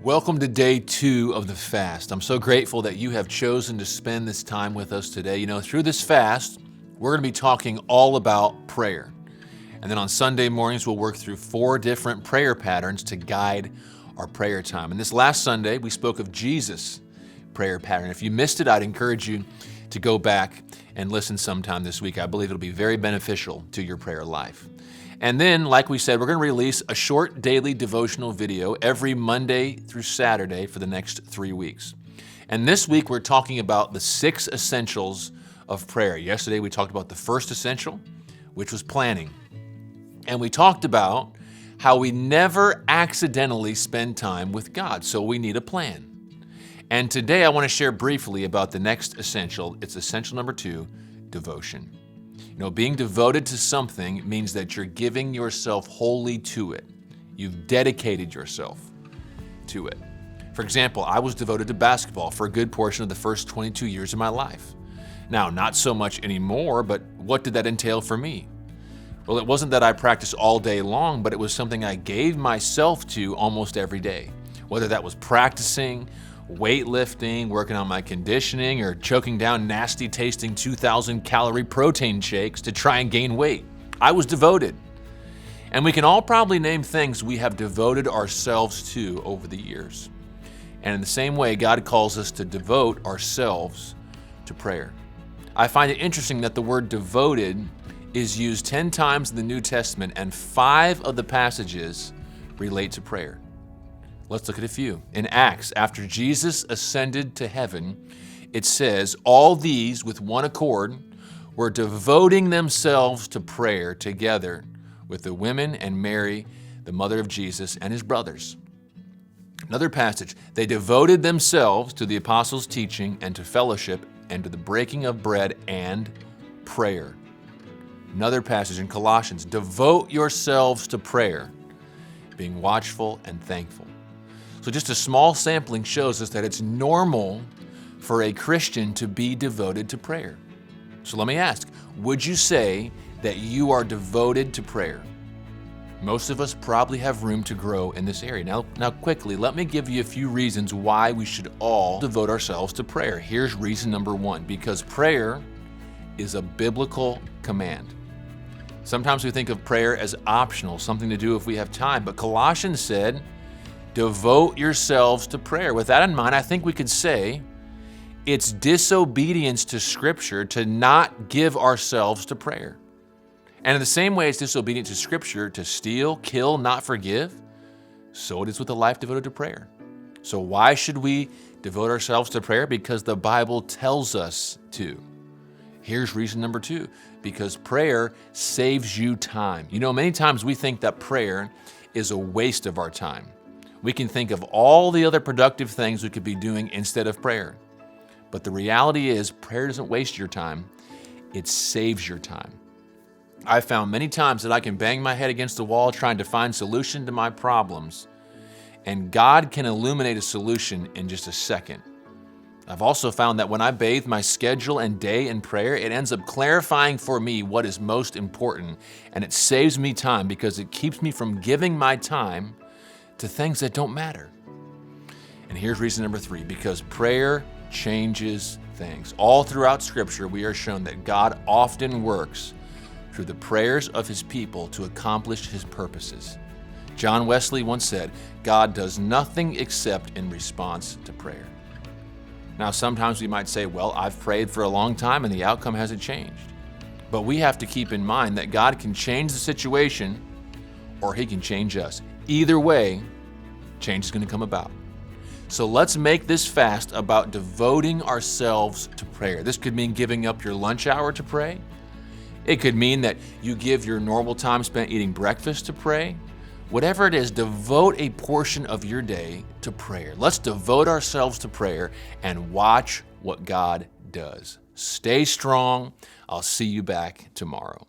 Welcome to day 2 of the fast. I'm so grateful that you have chosen to spend this time with us today. Through this fast, we're going to be talking all about prayer. And then on Sunday mornings, we'll work through 4 different prayer patterns to guide our prayer time. And this last Sunday, we spoke of Jesus' prayer pattern. If you missed it, I'd encourage you to go back and listen sometime this week. I believe it'll be very beneficial to your prayer life. And then, like we said, we're going to release a short daily devotional video every Monday through Saturday for the next 3 weeks. And this week, we're talking about the 6 essentials of prayer. Yesterday, we talked about the first essential, which was planning. And we talked about how we never accidentally spend time with God, so we need a plan. And today, I want to share briefly about the next essential. It's essential number 2, devotion. Being devoted to something means that you're giving yourself wholly to it. You've dedicated yourself to it. For example, I was devoted to basketball for a good portion of the first 22 years of my life. Now, not so much anymore, but what did that entail for me? Well, it wasn't that I practiced all day long, but it was something I gave myself to almost every day. Whether that was practicing, weightlifting, working on my conditioning, or choking down nasty tasting 2,000 calorie protein shakes to try and gain weight. I was devoted. And we can all probably name things we have devoted ourselves to over the years. And in the same way, God calls us to devote ourselves to prayer. I find it interesting that the word devoted is used 10 times in the New Testament, and 5 of the passages relate to prayer. Let's look at a few. In Acts, after Jesus ascended to heaven, it says, all these with one accord were devoting themselves to prayer together with the women and Mary, the mother of Jesus, and his brothers. Another passage, they devoted themselves to the apostles' teaching and to fellowship and to the breaking of bread and prayer. Another passage in Colossians, devote yourselves to prayer, being watchful and thankful. So just a small sampling shows us that it's normal for a Christian to be devoted to prayer. So let me ask, would you say that you are devoted to prayer? Most of us probably have room to grow in this area. Now quickly, let me give you a few reasons why we should all devote ourselves to prayer. Here's reason number 1, because prayer is a biblical command. Sometimes we think of prayer as optional, something to do if we have time, but Colossians said, devote yourselves to prayer. With that in mind, I think we could say it's disobedience to Scripture to not give ourselves to prayer. And in the same way it's disobedience to Scripture to steal, kill, not forgive, so it is with a life devoted to prayer. So why should we devote ourselves to prayer? Because the Bible tells us to. Here's reason number 2, because prayer saves you time. Many times we think that prayer is a waste of our time. We can think of all the other productive things we could be doing instead of prayer. But the reality is, prayer doesn't waste your time, it saves your time. I've found many times that I can bang my head against the wall trying to find solution to my problems, and God can illuminate a solution in just a second. I've also found that when I bathe my schedule and day in prayer, it ends up clarifying for me what is most important, and it saves me time because it keeps me from giving my time to things that don't matter. And here's reason number 3, because prayer changes things. All throughout Scripture, we are shown that God often works through the prayers of his people to accomplish his purposes. John Wesley once said, God does nothing except in response to prayer. Now, sometimes we might say, well, I've prayed for a long time and the outcome hasn't changed. But we have to keep in mind that God can change the situation or he can change us. Either way, change is going to come about. So let's make this fast about devoting ourselves to prayer. This could mean giving up your lunch hour to pray. It could mean that you give your normal time spent eating breakfast to pray. Whatever it is, devote a portion of your day to prayer. Let's devote ourselves to prayer and watch what God does. Stay strong. I'll see you back tomorrow.